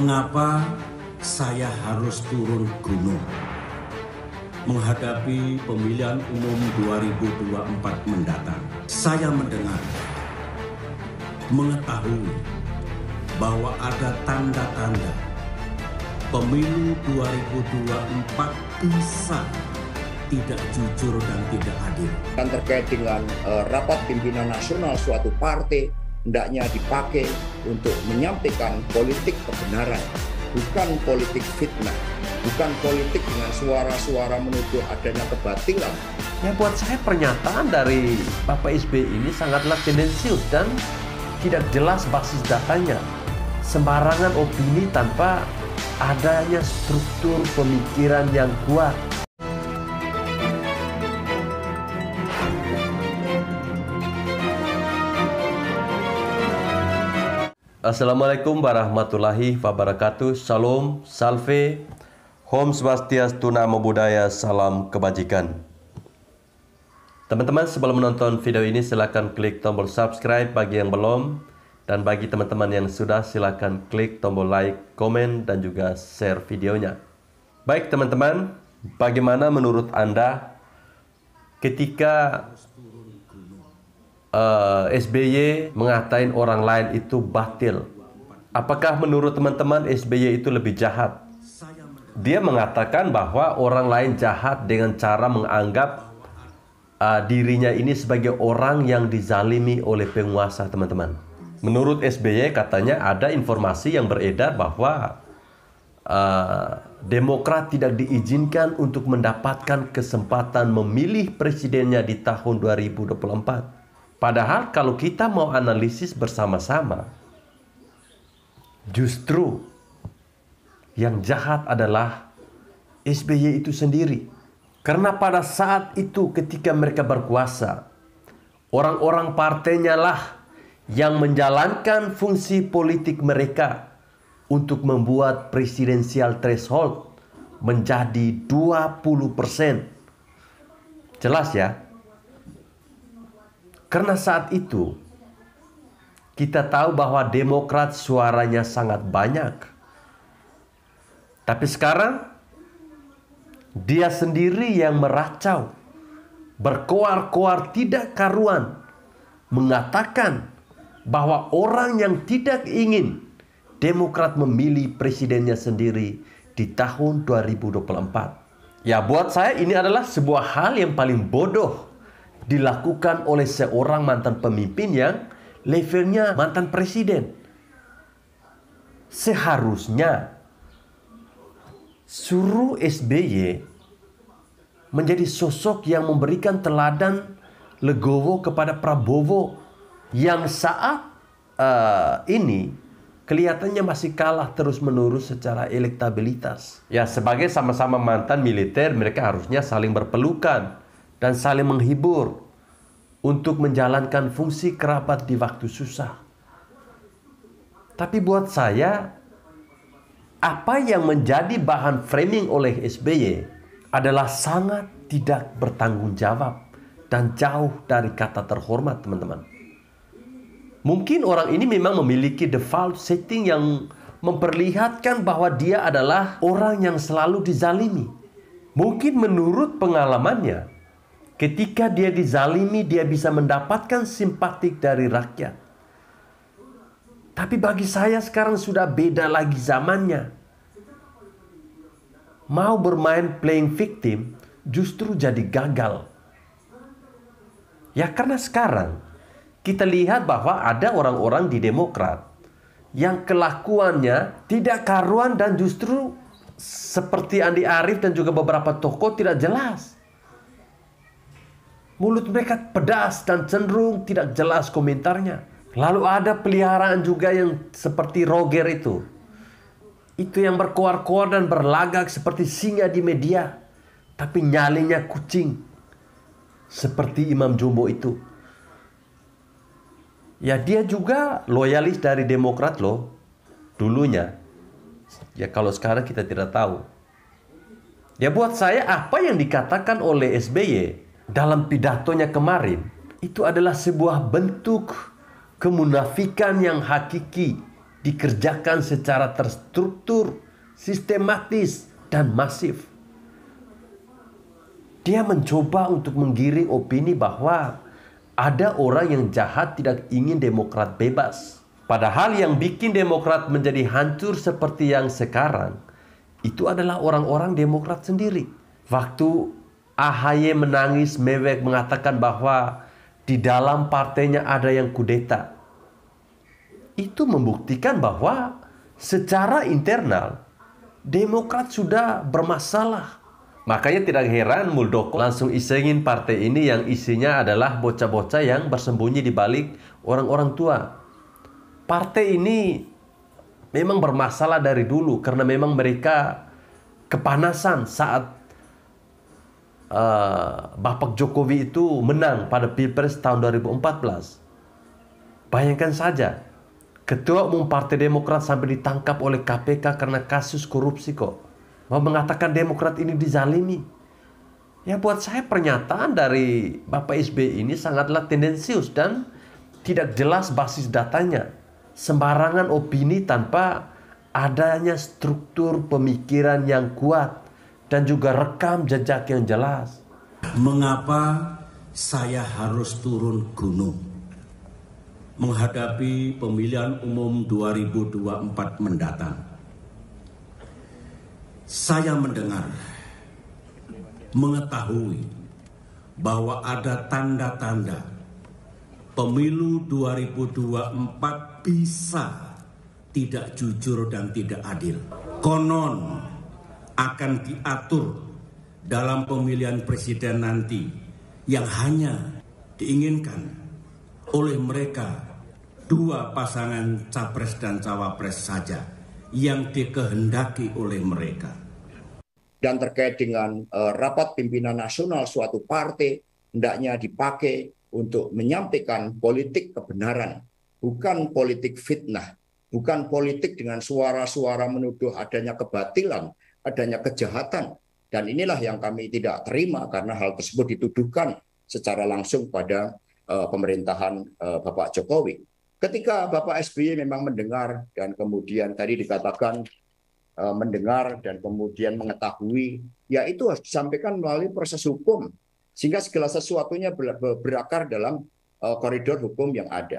Mengapa saya harus turun gunung menghadapi pemilihan umum 2024 mendatang? Saya mendengar, mengetahui bahwa ada tanda-tanda pemilu 2024 bisa tidak jujur dan tidak adil. Dan terkait dengan rapat pimpinan nasional suatu partai hendaknya dipakai untuk menyampaikan politik kebenaran, bukan politik fitnah, bukan politik dengan suara-suara menuduh adanya kebatilan. Ya, buat saya pernyataan dari Bapak SBY ini sangatlah tendensius dan tidak jelas basis datanya. Sembarangan opini tanpa adanya struktur pemikiran yang kuat. Assalamualaikum warahmatullahi wabarakatuh. Shalom, salve, Om Swastiastu, Namo Buddhaya, salam kebajikan. Teman-teman, sebelum menonton video ini silakan klik tombol subscribe bagi yang belum, dan bagi teman-teman yang sudah silakan klik tombol like, komen, dan juga share videonya. Baik teman-teman, bagaimana menurut Anda ketika SBY mengatain orang lain itu batil? Apakah menurut teman-teman SBY itu lebih jahat? Dia mengatakan bahwa orang lain jahat dengan cara menganggap dirinya ini sebagai orang yang dizalimi oleh penguasa, teman-teman. Menurut SBY katanya ada informasi yang beredar bahwa Demokrat tidak diizinkan untuk mendapatkan kesempatan memilih presidennya di tahun 2024. Padahal kalau kita mau analisis bersama-sama, justru yang jahat adalah SBY itu sendiri. Karena pada saat itu ketika mereka berkuasa, orang-orang partainya lah yang menjalankan fungsi politik mereka untuk membuat presidensial threshold menjadi 20%. Jelas ya? Karena saat itu kita tahu bahwa Demokrat suaranya sangat banyak. Tapi sekarang dia sendiri yang meracau, berkoar-koar tidak karuan, mengatakan bahwa orang yang tidak ingin Demokrat memilih presidennya sendiri di tahun 2024. Ya, buat saya ini adalah sebuah hal yang paling bodoh dilakukan oleh seorang mantan pemimpin yang levelnya mantan presiden. Seharusnya suruh SBY menjadi sosok yang memberikan teladan legowo kepada Prabowo yang saat ini kelihatannya masih kalah terus-menerus secara elektabilitas. Ya, sebagai sama-sama mantan militer, mereka harusnya saling berpelukan dan saling menghibur untuk menjalankan fungsi kerabat di waktu susah. Tapi buat saya, apa yang menjadi bahan framing oleh SBY adalah sangat tidak bertanggung jawab dan jauh dari kata terhormat, teman-teman. Mungkin orang ini memang memiliki default setting yang memperlihatkan bahwa dia adalah orang yang selalu dizalimi. Mungkin menurut pengalamannya, ketika dia dizalimi, dia bisa mendapatkan simpatik dari rakyat. Tapi bagi saya sekarang sudah beda lagi zamannya. Mau bermain playing victim justru jadi gagal. Ya, karena sekarang kita lihat bahwa ada orang-orang di Demokrat yang kelakuannya tidak karuan dan justru seperti Andi Arief dan juga beberapa tokoh tidak jelas. Mulut mereka pedas dan cenderung tidak jelas komentarnya. Lalu ada peliharaan juga yang seperti Roger itu. Itu yang berkoar-koar dan berlagak seperti singa di media. Tapi nyalinya kucing. Seperti Imam Jumbo itu. Ya, dia juga loyalis dari Demokrat loh. Dulunya. Ya, kalau sekarang kita tidak tahu. Ya, buat saya apa yang dikatakan oleh SBY dalam pidatonya kemarin itu adalah sebuah bentuk kemunafikan yang hakiki dikerjakan secara terstruktur, sistematis, dan masif. Dia mencoba untuk menggiring opini bahwa ada orang yang jahat tidak ingin Demokrat bebas. Padahal yang bikin Demokrat menjadi hancur seperti yang sekarang, itu adalah orang-orang Demokrat sendiri. Waktu AHY menangis mewek mengatakan bahwa di dalam partainya ada yang kudeta, itu membuktikan bahwa secara internal Demokrat sudah bermasalah. Makanya tidak heran Muldoko langsung isengin partai ini yang isinya adalah bocah-bocah yang bersembunyi di balik orang-orang tua. Partai ini memang bermasalah dari dulu karena memang mereka kepanasan saat Bapak Jokowi itu menang pada Pilpres tahun 2014. Bayangkan saja, Ketua Umum Partai Demokrat sampai ditangkap oleh KPK karena kasus korupsi kok. Mau mengatakan Demokrat ini dizalimi. Ya buat saya pernyataan dari Bapak SBY ini sangatlah tendensius dan tidak jelas basis datanya. Sembarangan opini tanpa adanya struktur pemikiran yang kuat dan juga rekam jejak yang jelas. Mengapa saya harus turun gunung menghadapi pemilihan umum 2024 mendatang? Saya mendengar, mengetahui bahwa ada tanda-tanda pemilu 2024 bisa tidak jujur dan tidak adil. Konon akan diatur dalam pemilihan presiden nanti yang hanya diinginkan oleh mereka dua pasangan capres dan cawapres saja yang dikehendaki oleh mereka. Dan terkait dengan rapat pimpinan nasional suatu partai hendaknya dipakai untuk menyampaikan politik kebenaran, bukan politik fitnah, bukan politik dengan suara-suara menuduh adanya kebatilan, adanya kejahatan. Dan inilah yang kami tidak terima karena hal tersebut dituduhkan secara langsung pada pemerintahan Bapak Jokowi. Ketika Bapak SBY memang mendengar dan kemudian tadi dikatakan mendengar dan kemudian mengetahui, ya itu harus disampaikan melalui proses hukum sehingga segala sesuatunya berakar dalam koridor hukum yang ada.